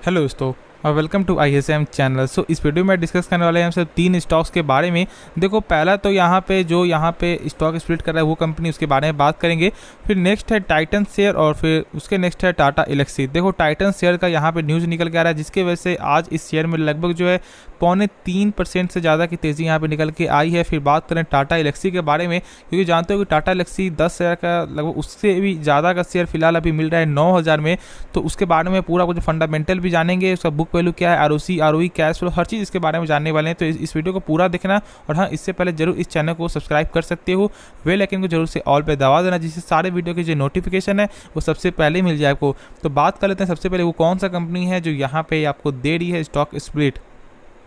Hello दोस्तों और welcome to ISM channel. सो इस वीडियो में डिस्कस करने वाले हैं हम सिर्फ 3 स्टॉक्स के बारे में। देखो पहला तो यहाँ पे स्टॉक स्प्लिट कर रहा है वो कंपनी, उसके बारे में बात करेंगे। फिर नेक्स्ट है टाइटन शेयर और फिर उसके नेक्स्ट है टाटा एल्क्सी। देखो टाइटन शेयर का यहाँ पे न्यूज़ निकल के आ रहा है, जिसकी वजह से आज इस शेयर में लगभग जो है 3.25% से ज़्यादा की तेज़ी यहाँ पे निकल के आई है। फिर बात करें टाटा एल्क्सी के बारे में, क्योंकि जानते हो कि टाटा एल्क्सी 10 शेयर का लगभग उससे भी ज़्यादा का शेयर फिलहाल अभी मिल रहा है 9,000 में। तो उसके बारे में पूरा कुछ फंडामेंटल भी जानेंगे, उसका बुक वैल्यू क्या है, ROC ROE कैश फ्लो, हर चीज़ इसके बारे में जानने वाले हैं। तो इस वीडियो को पूरा देखना। और हाँ, इससे पहले जरूर इस चैनल को सब्सक्राइब कर सकते हो, बेल आइकन को जरूर से ऑल पे दबा देना, जिससे सारे वीडियो की जो नोटिफिकेशन है वो सबसे पहले मिल जाए आपको। तो बात कर लेते हैं सबसे पहले वो कौन सा कंपनी है जो यहाँ पे आपको दे रही है स्टॉक स्प्लिट।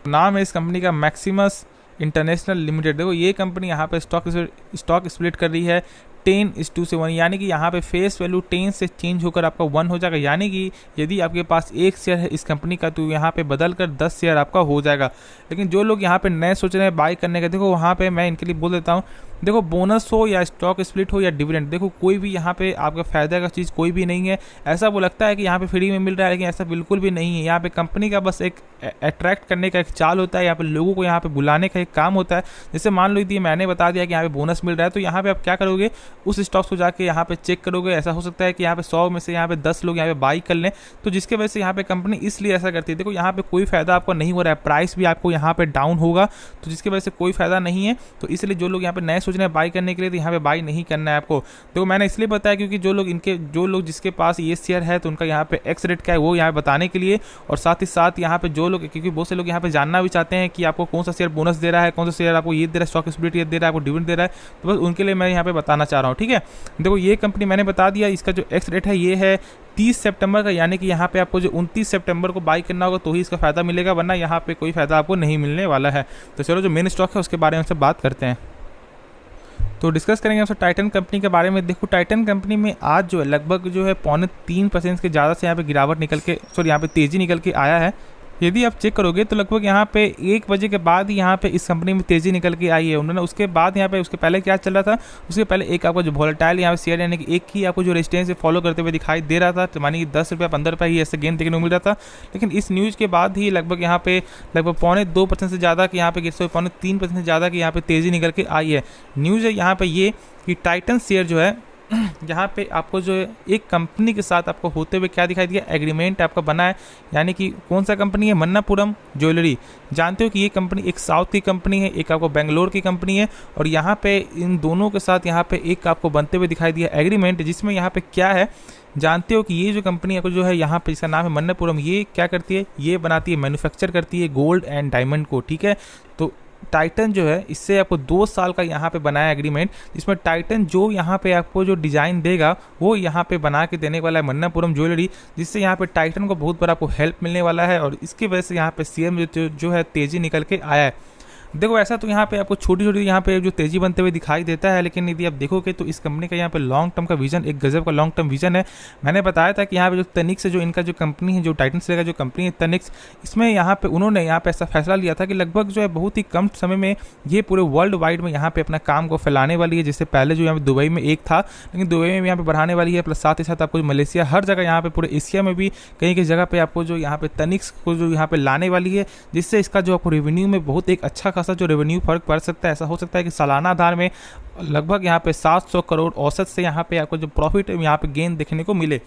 नाम है इस कंपनी का मैक्सिमस इंटरनेशनल लिमिटेड। देखो ये कंपनी यहाँ पे स्टॉक स्प्लिट कर रही है 10:1, यानी कि यहाँ पे फेस वैल्यू 10 से चेंज होकर आपका 1 हो जाएगा। यानी कि यदि आपके पास 1 शेयर है इस कंपनी का तो यहाँ पे बदल कर 10 शेयर आपका हो जाएगा। लेकिन जो लोग यहाँ पे नए सोच रहे हैं बाई करने का, देखो वहाँ पे मैं इनके लिए बोल देता हूँ, देखो बोनस हो या स्टॉक स्प्लिट हो या डिविडेंड, देखो कोई भी यहाँ पे आपका फायदा का चीज़ कोई भी नहीं है। ऐसा वो लगता है कि यहाँ पे फ्री में मिल रहा है, लेकिन ऐसा बिल्कुल भी नहीं है। यहाँ पे कंपनी का बस एक अट्रैक्ट करने का एक चाल होता है, यहाँ पे लोगों को यहाँ पे बुलाने का एक काम होता है। जैसे मान लो यदि मैंने बता दिया कि यहाँ पे बोनस मिल रहा है, तो यहाँ पे आप क्या करोगे, उस स्टॉक्स को जाके यहाँ पे चेक करोगे। ऐसा हो सकता है कि यहाँ पे 100 में से यहाँ पे 10 लोग यहाँ पे बाई कर लें, तो जिसके वजह से यहाँ पे कंपनी इसलिए ऐसा करती है। देखो यहाँ पे कोई फायदा आपको नहीं हो रहा है, प्राइस भी आपको यहाँ पे डाउन होगा, तो जिसकी वजह से कोई फायदा नहीं है। तो इसलिए जो लोग यहाँ पे नए सोच रहे हैं बाई करने के लिए, तो यहाँ पे बाई नहीं करना है आपको। देखो मैंने इसलिए बताया क्योंकि जो लोग जिसके पास ये शेयर है तो उनका यहाँ पे एक्स रेट क्या है वो यहाँ बताने के लिए, और साथ ही साथ यहाँ पे जो लोग, क्योंकि बहुत से लोग यहाँ पे जानना भी चाहते हैं कि आपको कौन सा शेयर बोनस दे रहा है, कौन सा शेयर आपको ये दे रहा है, स्टॉक स्प्लिट ये दे रहा है, आपको डिविडेंड दे रहा है, तो बस उनके लिए मैं यहाँ पे बताना चाह रहा हूँ। ठीक है, देखो ये कंपनी मैंने बता दिया, इसका जो एक्स रेट है ये है 30 सितंबर का, यानी कि यहाँ पे आपको जो 29 सितंबर को बाई करना होगा तो ही इसका फायदा मिलेगा, वरना यहाँ पे कोई फायदा आपको नहीं मिलने वाला है। तो चलो जो मेन स्टॉक है उसके बारे में से बात करते हैं। तो डिस्कस करेंगे हमसे टाइटन कंपनी के बारे में। देखो टाइटन कंपनी में आज जो है लगभग जो है 3.25% के ज़्यादा से यहाँ पे गिरावट निकल के यहाँ पे तेज़ी निकल के आया है। यदि आप चेक करोगे तो लगभग यहाँ पे 1 बजे के बाद ही यहाँ पे इस कंपनी में तेज़ी निकल के आई है। उन्होंने उसके बाद यहाँ पे उसके पहले क्या चल रहा था, उसके पहले एक आपको जो वोलेटाइल यहाँ पे शेयर, यानी कि एक ही आपको जो रेजिस्टेंस से फॉलो करते हुए दिखाई दे रहा था, तो मानी कि 10 रुपये 15 रुपये ही ऐसे गेन देखने को मिल रहा था। लेकिन इस न्यूज़ के बाद ही लगभग यहाँ पे लगभग 2.25% से ज़्यादा की यहाँ पे 3.5% से ज़्यादा की यहाँ पे तेज़ी निकल के आई है। न्यूज़ है यहाँ पे ये कि टाइटन शेयर जो है यहाँ पे आपको जो एक कंपनी के साथ आपको होते हुए क्या दिखाई दिया, एग्रीमेंट आपका बना है। यानी कि कौन सा कंपनी है, मन्नापुरम ज्वेलरी। जानते हो कि ये कंपनी एक साउथ की कंपनी है, एक आपको बेंगलोर की कंपनी है, और यहाँ पे इन दोनों के साथ यहाँ पे एक आपको बनते हुए दिखाई दिया एग्रीमेंट, जिसमें यहाँ पे क्या है, जानते हो कि ये जो कंपनी आपको जो है यहाँ पे इसका नाम है मन्नापुरम, ये क्या करती है, ये बनाती है, मैन्युफैक्चर करती है गोल्ड एंड डायमंड को। ठीक है, तो टाइटन जो है इससे आपको 2 साल का यहाँ पे बनाया एग्रीमेंट, जिसमें टाइटन जो यहाँ पे आपको जो डिज़ाइन देगा वो यहाँ पे बना के देने वाला है मन्नापुरम ज्वेलरी, जिससे यहाँ पे टाइटन को बहुत बड़ा आपको हेल्प मिलने वाला है। और इसकी वजह से यहाँ पे शेयर जो है तेज़ी निकल के आया है। देखो ऐसा तो यहाँ पे आपको छोटी छोटी यहाँ पे जो तेज़ी बनते हुए दिखाई देता है, लेकिन यदि आप देखोगे तो इस कंपनी का यहाँ पे लॉन्ग टर्म का विजन एक गजब का लॉन्ग टर्म विजन है। मैंने बताया था कि यहाँ पे जो तनिक्स है, जो इनका जो कंपनी है, जो टाइटन शेयर का जो कंपनी है तनिक्स, इसमें यहाँ पे उन्होंने यहाँ पे ऐसा फैसला लिया था कि लगभग जो है बहुत ही कम समय में ये पूरे वर्ल्ड वाइड में यहाँ पे अपना काम को फैलाने वाली है। जैसे पहले जो यहाँ पे दुबई में एक था, लेकिन दुबई में यहाँ पे बढ़ाने वाली है, प्लस साथ ही साथ आपको मलेशिया, हर जगह यहाँ पे पूरे एशिया में भी कहीं कहीं जगह पे आपको जो यहाँ पे तनिक्स को जो यहाँ पे लाने वाली है, जिससे इसका जो आपको रेवेन्यू में बहुत एक अच्छा खासा जो रेवेन्यू फर्क पड़ सकता है। ऐसा हो सकता है कि सालाना आधार में लगभग यहाँ पे 700 करोड़ औसत से यहाँ पे आपको जो प्रॉफिट यहाँ पे गेन देखने को मिले।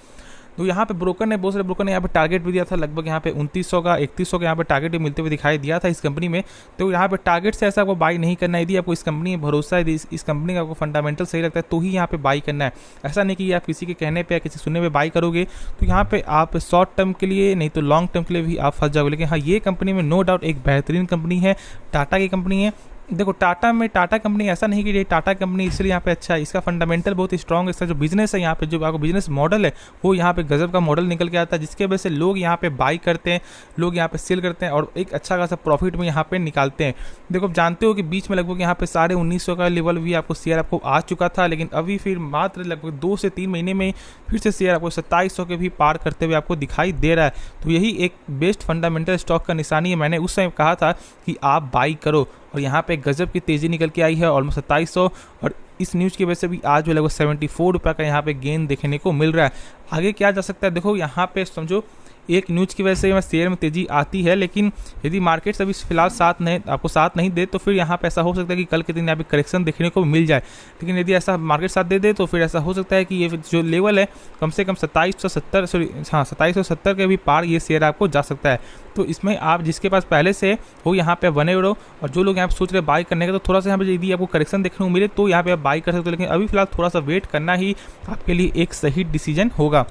तो यहाँ पे बहुत सारे ब्रोकर ने यहाँ पे टारगेट भी दिया था, लगभग यहाँ पे 2900 का 3100 का यहाँ पे टारगेट भी मिलते हुए दिखाई दिया था इस कंपनी में। तो यहाँ पे टारगेट से ऐसा आपको बाई नहीं करना है। यदि आपको इस कंपनी में भरोसा है, इस कंपनी का आपको फंडामेंटल सही लगता है, तो ही यहाँ पे बाई करना है। ऐसा नहीं कि आप किसी के कहने पे या किसी सुनने पे बाई करोगे तो यहाँ पे आप शॉर्ट टर्म के लिए नहीं तो लॉन्ग टर्म के लिए भी आप फंस जाओगे। लेकिन हाँ, ये कंपनी में नो डाउट एक बेहतरीन कंपनी है, टाटा की कंपनी है। देखो टाटा कंपनी ऐसा नहीं कि ये टाटा कंपनी इसलिए यहाँ पे अच्छा है, इसका फंडामेंटल बहुत ही स्ट्रॉन्ग है। इसका जो बिजनेस है यहाँ पे, जो आपको बिजनेस मॉडल है वो यहाँ पे गजब का मॉडल निकल के आता है, जिसके वजह से लोग यहाँ पे बाई करते हैं, लोग यहाँ पे सेल करते हैं और एक अच्छा खासा प्रॉफिट में यहाँ पे निकालते हैं। देखो आप जानते हो कि बीच में लगभग यहाँ पे 1950 का लेवल भी आपको शेयर आपको आ चुका था, लेकिन अभी फिर मात्र लगभग 2 से 3 महीने में फिर से शेयर आपको 2700 के भी पार करते हुए आपको दिखाई दे रहा है। तो यही एक बेस्ट फंडामेंटल स्टॉक का निशानी है। मैंने उस समय कहा था कि आप बाई करो, और यहाँ पे गजब की तेज़ी निकल के आई है, ऑलमोस्ट 2700, और इस न्यूज़ की वजह से भी आज जो लगभग 74 रुपये का यहाँ पे गेन देखने को मिल रहा है। आगे क्या जा सकता है, देखो यहाँ पे समझो एक न्यूज़ की वजह से शेयर में तेज़ी आती है, लेकिन यदि मार्केट अभी फिलहाल आपको साथ नहीं दे तो फिर यहाँ पे ऐसा हो सकता है कि कल के दिन यहाँ पे करेक्शन देखने को मिल जाए। लेकिन यदि ऐसा मार्केट साथ दे दे तो फिर ऐसा हो सकता है कि ये जो लेवल है कम से कम 2770 के भी पार ये शेयर आपको जा सकता है। तो इसमें आप जिसके पास पहले से हो यहाँ पे बने रहो, और जो लोग यहाँ पे सोच रहे बाई करने का, तो थोड़ा सा यहाँ पे यदि आपको करेक्शन देखने को मिले तो यहाँ पे आप बाई कर सकते हो, लेकिन अभी फिलहाल थोड़ा सा वेट करना ही आपके लिए एक सही डिसीजन होगा।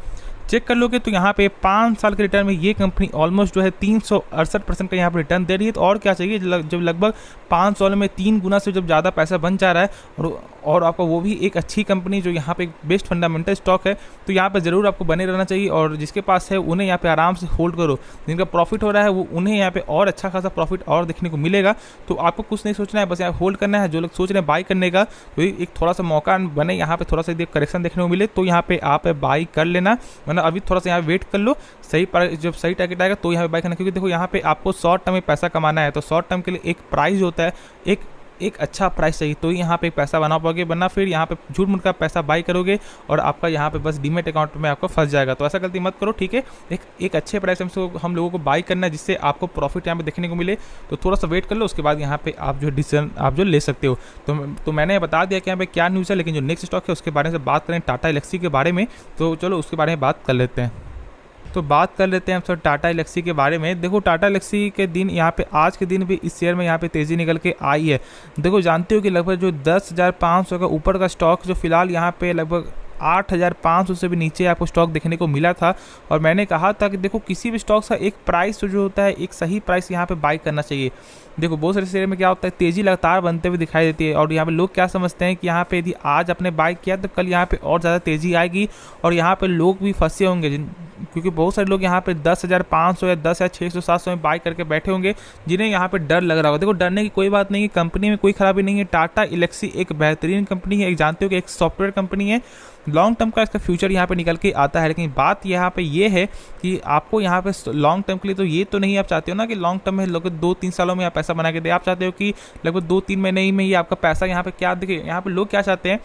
चेक कर लोगे तो यहाँ पे 5 साल के रिटर्न में ये कंपनी ऑलमोस्ट जो है 368% का यहाँ पे रिटर्न दे रही है। तो और क्या चाहिए, जब लगभग 5 साल में 3 गुना से जब ज़्यादा पैसा बन जा रहा है और आपका वो भी एक अच्छी कंपनी जो यहाँ पे एक बेस्ट फंडामेंटल स्टॉक है, तो यहाँ पे ज़रूर आपको बने रहना चाहिए। और जिसके पास है उन्हें यहाँ पे आराम से होल्ड करो, जिनका प्रॉफिट हो रहा है वो उन्हें यहाँ पे और अच्छा खासा प्रॉफिट और देखने को मिलेगा। तो आपको कुछ नहीं सोचना है, बस यहाँ होल्ड करना है। जो लोग सोच रहे हैं बाई करने का, तो एक थोड़ा सा मौका बने, यहाँ पे थोड़ा सा यदि करेक्शन देखने को मिले तो यहाँ पे आप बाई कर लेना, वरना अभी थोड़ा सा यहाँ वेट कर लो। जब सही टारगेट आएगा तो यहाँ पे बाई करना, क्योंकि देखो यहाँ पे आपको शॉर्ट टर्म में पैसा कमाना है, तो शॉर्ट टर्म के लिए एक प्राइस होता है, एक अच्छा प्राइस चाहिए तो यहाँ पे पैसा बना पाओगे, वरना फिर यहाँ पे झूठ मूठ का पैसा बाई करोगे और आपका यहाँ पे बस डीमेट अकाउंट में आपको फंस जाएगा। तो ऐसा गलती मत करो, ठीक है। एक अच्छे प्राइस हम लोगों को बाई करना है, जिससे आपको प्रॉफिट यहाँ पे देखने को मिले। तो थोड़ा सा वेट कर लो, उसके बाद यहाँ पे आप जो डिसीजन आप जो ले सकते हो। तो मैंने बता दिया कि यहाँ पे क्या न्यूज़ है, लेकिन जो नेक्स्ट स्टॉक है उसके बारे में बात करें, टाटा एल्क्सी के बारे में, तो चलो उसके बारे में बात कर लेते हैं। तो बात कर लेते हैं हम सब टाटा एल्क्सी के बारे में। देखो टाटा एल्क्सी के दिन यहाँ पे आज के दिन भी इस शेयर में यहाँ पे तेज़ी निकल के आई है। देखो जानते हो कि लगभग जो 10,500 का ऊपर का स्टॉक जो फिलहाल यहाँ पे लगभग 8,500 से भी नीचे आपको स्टॉक देखने को मिला था। और मैंने कहा था कि देखो किसी भी स्टॉक का एक प्राइस जो होता है, एक सही प्राइस यहाँ पे बाई करना चाहिए। देखो बहुत सारे शेयर में क्या होता है, तेज़ी लगातार बनते हुए दिखाई देती है, और यहाँ पे लोग क्या समझते हैं कि यहाँ पे यदि आज आपने बाई किया तो कल यहाँ पे और ज़्यादा तेज़ी आएगी, और यहाँ पे लोग भी फंसे होंगे, क्योंकि बहुत सारे लोग यहाँ पे 10,500 या 10,600 700 में बाई करके बैठे होंगे, जिन्हें यहाँ पे डर लग रहा होगा। देखो डरने की कोई बात नहीं है, कंपनी में कोई खराबी नहीं है। टाटा एल्क्सी एक बेहतरीन कंपनी है, एक जानते हो कि एक सॉफ्टवेयर कंपनी है, लॉन्ग टर्म का इसका फ्यूचर यहाँ पे निकल के आता है। लेकिन बात यहाँ पे ये है कि आपको यहाँ पे लॉन्ग टर्म के लिए तो ये तो नहीं आप चाहते हो ना कि लॉन्ग टर्म में लगभग 2-3 सालों में आप पैसा बना के दे। आप चाहते हो कि लगभग 2-3 महीने ही में ही आपका पैसा यहाँ पे क्या दिखे। यहाँ पे लोग क्या चाहते हैं,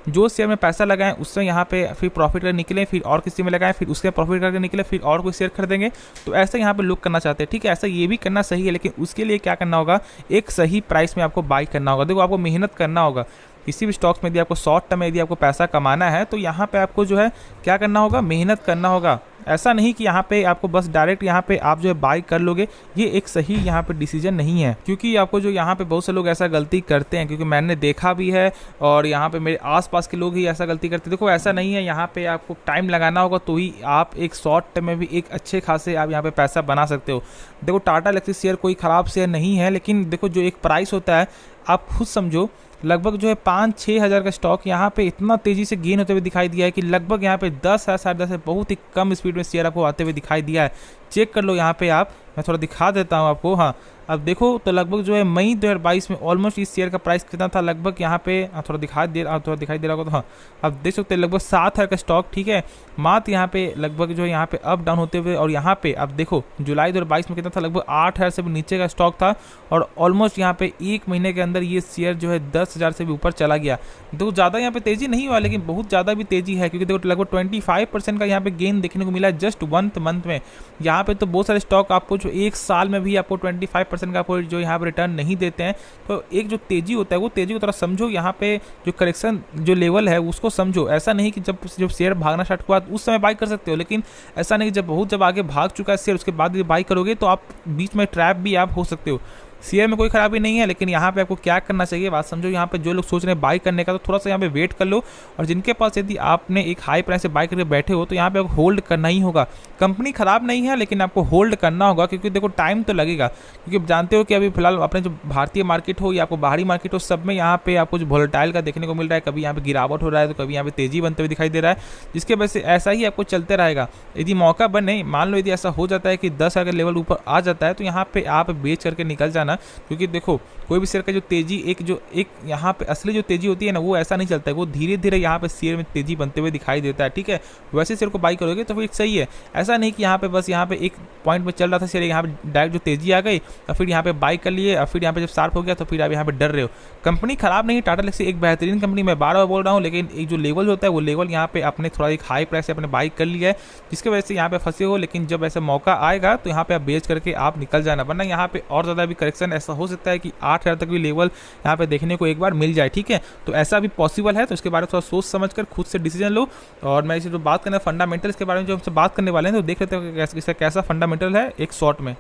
जो शेयर में पैसा लगाएं उससे यहाँ पे फिर प्रॉफिट करके निकले, फिर और किसी में लगाएं, फिर उसके प्रॉफिट करके निकले, फिर और कोई शेयर खरीदेंगे। तो ऐसा यहाँ पे लोग करना चाहते हैं, ठीक है। ऐसा ये भी करना सही है, लेकिन उसके लिए क्या करना होगा, एक सही प्राइस में आपको बाई करना होगा। देखो आपको मेहनत करना होगा किसी भी स्टॉक्स में। यदि आपको शॉर्ट टर्म में यदि आपको पैसा कमाना है तो यहाँ पे आपको जो है क्या करना होगा, मेहनत करना होगा। ऐसा नहीं कि यहाँ पे आपको बस डायरेक्ट यहाँ पे आप जो है बाई कर लोगे, ये एक सही यहाँ पे डिसीजन नहीं है। क्योंकि आपको जो यहाँ पे बहुत से लोग ऐसा गलती करते हैं, क्योंकि मैंने देखा भी है और यहाँ पे मेरे आसपास के लोग ही ऐसा गलती करते हैं। देखो ऐसा नहीं है, यहाँ पे आपको टाइम लगाना होगा तो ही आप एक शॉर्ट टर्म में भी एक अच्छे खासे आप यहाँ पे पैसा बना सकते हो। देखो टाटा एल्क्सी शेयर कोई ख़राब शेयर नहीं है, लेकिन देखो जो एक प्राइस होता है आप खुद समझो, लगभग जो है 5-6 हज़ार का स्टॉक यहाँ पे इतना तेज़ी से गेन होते हुए दिखाई दिया है कि लगभग यहाँ पे 10 या 10.5 से बहुत ही कम स्पीड में शेयर आपको आते हुए दिखाई दिया है। चेक कर लो यहाँ पे आप, मैं थोड़ा दिखा देता हूँ आपको। हाँ अब देखो तो लगभग जो है मई 2022 में ऑलमोस्ट इस शेयर का प्राइस कितना था, लगभग यहाँ पे थोड़ा दिखाई दे रहा होगा तो हाँ अब देख सकते हैं लगभग 7,000 का स्टॉक, ठीक है। मात्र यहाँ पे लगभग जो है यहाँ पे अप डाउन होते हुए, और यहाँ पे अब देखो जुलाई 2022 में कितना था, लगभग 8,000 से भी नीचे का स्टॉक था, और ऑलमोस्ट यहाँ पे एक महीने के अंदर ये शेयर जो है 10,000 से भी ऊपर चला गया। देखो ज़्यादा यहाँ पे तेज़ी नहीं हुआ, लेकिन बहुत ज़्यादा भी तेज़ी है, क्योंकि देखो लगभग 25% का यहाँ पे गेन देखने को मिला है जस्ट 1 मंथ में। यहाँ पे तो बहुत सारे स्टॉक आपको जो एक साल में भी आपको 25% का आपको जो यहाँ पे रिटर्न नहीं देते हैं। तो एक जो तेज़ी होता है वो तेज़ी को थोड़ा समझो, यहाँ पे जो करेक्शन जो लेवल है उसको समझो। ऐसा नहीं कि जब शेयर भागना स्टार्ट हुआ उस समय बाई कर सकते हो, लेकिन ऐसा नहीं कि जब आगे भाग चुका है शेयर उसके बाद बाई करोगे तो आप बीच में ट्रैप भी आप हो सकते हो। शेयर में कोई खराबी नहीं है, लेकिन यहाँ पे आपको क्या करना चाहिए बात समझो। यहाँ पे जो लोग सोच रहे हैं बाई करने का तो थोड़ा सा यहाँ पे वेट कर लो, और जिनके पास यदि आपने एक हाई प्राइस से बाई करके बैठे हो तो यहाँ पे आपको होल्ड करना ही होगा। कंपनी खराब नहीं है, लेकिन आपको होल्ड करना होगा, क्योंकि देखो टाइम तो लगेगा। क्योंकि जानते हो कि अभी फिलहाल अपने जो भारतीय मार्केट हो या आपको बाहरी मार्केट हो, सब में यहाँ पे आपको जो वोलेटाइल का देखने को मिल रहा है, कभी यहाँ पे गिरावट हो रहा है तो कभी यहाँ पे तेजी बनते हुए दिखाई दे रहा है, जिसके वजह से ऐसा ही आपको चलते रहेगा। यदि मौका बने, मान लो यदि ऐसा हो जाता है कि 10 अगर लेवल ऊपर आ जाता है तो यहाँ पे आप बेच करके निकल जाना, जाना, क्योंकि देखो कोई भी शेयर का जो तेजी एक यहाँ पे असली जो तेजी होती है ना, वो ऐसा नहीं चलता है, वो धीरे धीरे यहाँ पे शेयर में तेजी बनते हुए दिखाई देता है, ठीक है। वैसे शेयर को बाई करोगे तो फिर सही है। ऐसा नहीं कि यहाँ पे बस यहाँ पे एक पॉइंट में चल रहा था शेयर, यहाँ पे डायरेक्ट जो तेजी आ गई और फिर यहाँ पे बाई कर लिए और फिर यहाँ पे जब शार्प हो गया तो फिर आप यहाँ पे डर रहे हो। कंपनी खराब नहीं, टाटा एल्क्सी एक बेहतरीन कंपनी, मैं बार बार बोल रहा हूँ, लेकिन एक जो लेवल होता है वो लेवल यहाँ पे आपने थोड़ा एक हाई प्राइस से अपने बाई कर लिया है, जिसकी वजह से यहाँ पे फंसे हो। लेकिन जब ऐसा मौका आएगा तो यहाँ पे आप बेच करके आप निकल जाना, वरना यहाँ पे और ज़्यादा भी करेक्शन ऐसा हो सकता है कि 8,000 तक भी लेवल यहाँ पे देखने को एक बार मिल जाए, ठीक है। तो ऐसा भी पॉसिबल है, तो इसके बारे में थोड़ा सोच समझ कर खुद से डिसीजन लो। और मैं इसे जो बात करना फंडामेंटल के बारे में जो हमसे बात करने वाले हैं, तो देख लेते हैं इसका कैसा फंडामेंटल है एक शॉर्ट में।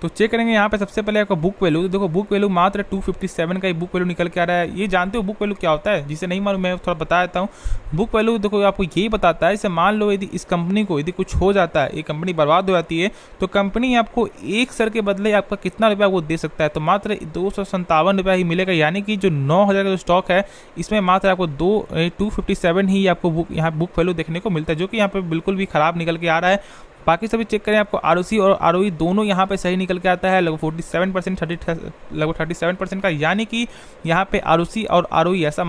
तो चेक करेंगे यहाँ पे सबसे पहले आपका बुक वैल्यू। तो देखो बुक वैल्यू मात्र 257 का ही बुक वैल्यू निकल के आ रहा है। ये जानते हो बुक वैल्यू क्या होता है? जिसे नहीं मालूम मैं थोड़ा बता देता हूँ। बुक वैल्यू देखो आपको यही बताता है, जैसे मान लो यदि इस कंपनी को यदि कुछ हो जाता है, ये कंपनी बर्बाद हो जाती है, तो कंपनी आपको एक शेयर के बदले आपका कितना रुपया वो दे सकता है, तो मात्र 257 रुपया ही मिलेगा। यानी कि जो 9,000 का जो स्टॉक है, इसमें मात्र आपको 257 ही आपको यहाँ बुक वैल्यू देखने को मिलता है, जो कि यहाँ पे बिल्कुल भी खराब निकल के आ रहा है। बाकी सभी चेक करें, आपको आरओसी और आरओई दोनों यहाँ पे सही निकल के आता है, लगभग 47%, लगभग 37% का। यानी कि यहाँ पे आरओसी और आरओई ऐसा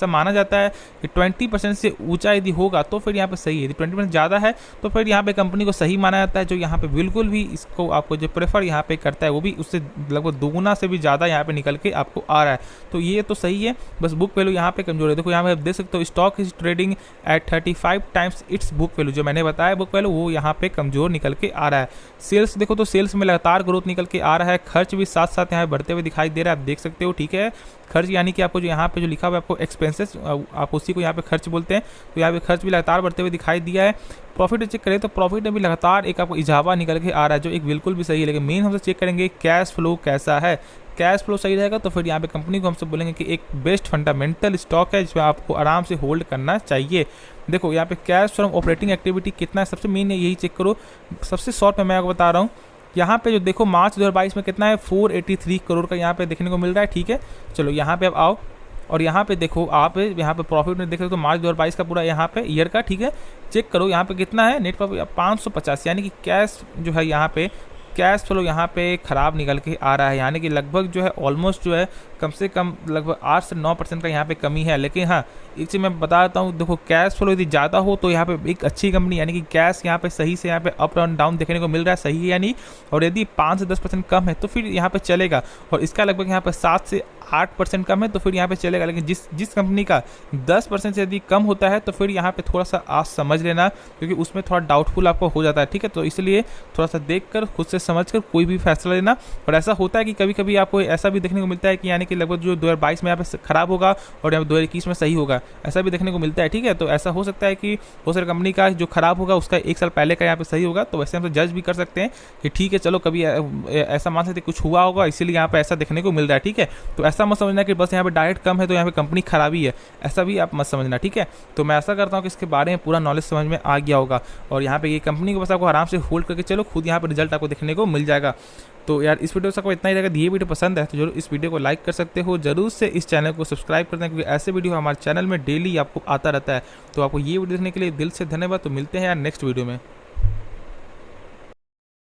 माना जाता है कि 20% से ऊंचा यदि होगा तो फिर यहाँ पे सही है, यदि 20% ज़्यादा है तो फिर यहाँ पे कंपनी को सही माना जाता है। जो यहाँ पे बिल्कुल भी इसको आपको जो प्रेफर यहाँ पे करता है, वो भी उससे लगभग दोगुना से भी ज़्यादा यहाँ पे निकल के आपको आ रहा है, तो ये तो सही है। बस बुक वैल्यू यहाँ पे कमजोर है। देखो यहाँ पे आप देख सकते हो, stock is trading at 35 times it's book value. जो मैंने बताया बुक वैल्यू, वो यहाँ पे कमजोर निकल के आ रहा है। सेल्स देखो तो सेल्स में लगातार ग्रोथ निकल के आ रहा है। खर्च भी साथ साथ यहाँ बढ़ते हुए दिखाई दे रहा है, आप देख सकते हो, ठीक है। खर्च यानी कि आपको जो यहाँ पे जो लिखा हुआ है आपको एक्सपेंसेस, आप उसी को यहाँ पे खर्च बोलते हैं, तो यहाँ पे खर्च भी लगातार बढ़ते हुए दिखाई दिया है। प्रॉफिट चेक करें तो प्रॉफिट में भी लगातार एक आपको इजाफा निकल के आ रहा है, जो एक बिल्कुल भी सही है। लेकिन मेन हमसे चेक करेंगे कैश फ्लो कैसा है। कैश फ्लो सही रहेगा तो फिर यहाँ पे कंपनी को हमसे बोलेंगे कि एक बेस्ट फंडामेंटल स्टॉक है, जिसमें आपको आराम से होल्ड करना चाहिए। देखो यहाँ पे कैश फ्रॉम ऑपरेटिंग एक्टिविटी कितना है, सबसे मेन है यही चेक करो। सबसे शॉर्ट में मैं आपको बता रहा हूँ, यहाँ पे जो देखो मार्च 2022 में कितना है, 483 करोड़ का यहाँ पे देखने को मिल रहा है, ठीक है। चलो यहाँ पे अब आओ और यहाँ पे देखो, आप यहाँ पे प्रॉफिट में देख सकते हो मार्च 2022 का पूरा यहाँ पे ईयर का, ठीक है। चेक करो यहाँ पे कितना है नेट प्रॉफिट 550, यानी कि कैश जो है यहाँ पे कैश फ्लो यहाँ पे खराब निकल के आ रहा है। यानी कि लगभग जो है ऑलमोस्ट जो है कम से कम लगभग 8 से 9% का यहाँ पे कमी है। लेकिन हाँ, एक चीज़ मैं बता देता हूँ, देखो कैश फ्लो यदि ज़्यादा हो तो यहाँ पे एक अच्छी कंपनी, यानी कि कैश यहाँ पे सही से यहाँ पे अप एंड डाउन देखने को मिल रहा है, सही है यानी। और यदि 5 से 10% कम है तो फिर यहाँ पे चलेगा, और इसका लगभग यहाँ पे 7 से 8% कम है तो फिर यहाँ पे चलेगा। लेकिन जिस कंपनी का 10% से यदि कम होता है तो फिर यहाँ पे थोड़ा सा आज समझ लेना, क्योंकि उसमें थोड़ा डाउटफुल आपको हो जाता है, ठीक है। तो इसलिए थोड़ा सा देख कर खुद से समझ कर कोई भी फैसला लेना। और ऐसा होता है कि कभी कभी आपको ऐसा भी देखने को मिलता है कि यानी कि लगभग जो 2022 में यहाँ पे खराब होगा और यहाँ पे 2021 में सही होगा, ऐसा भी देखने को मिलता है, ठीक है। तो ऐसा हो सकता है कि बहुत सारी कंपनी का जो खराब होगा उसका 1 साल पहले का यहाँ पे सही होगा, तो वैसे हम जज भी कर सकते हैं कि ठीक है चलो कभी ऐसा मान सकते कुछ हुआ होगा इसीलिए यहाँ पे ऐसा देखने को मिल रहा है, ठीक है। तो ऐसा मत समझना कि बस यहाँ पे डायरेक्ट कम है तो यहाँ पे कंपनी खराबी है, ऐसा भी आप मत समझना, ठीक है। तो मैं ऐसा करता हूँ कि इसके बारे में पूरा नॉलेज समझ में आ गया होगा, और यहाँ पे ये कंपनी को बस आपको आराम से होल्ड करके चलो, खुद यहाँ पे रिजल्ट आपको देखने को मिल जाएगा। तो यार इस वीडियो से आपको इतना ही रहेगा। ये वीडियो पसंद है तो जरूर इस वीडियो को लाइक कर सकते हो, जरूर से इस चैनल को सब्सक्राइब कर दें, क्योंकि ऐसे वीडियो हमारे चैनल में डेली आपको आता रहता है। तो आपको ये वीडियो देखने के लिए दिल से धन्यवाद। तो मिलते हैं यार नेक्स्ट वीडियो में।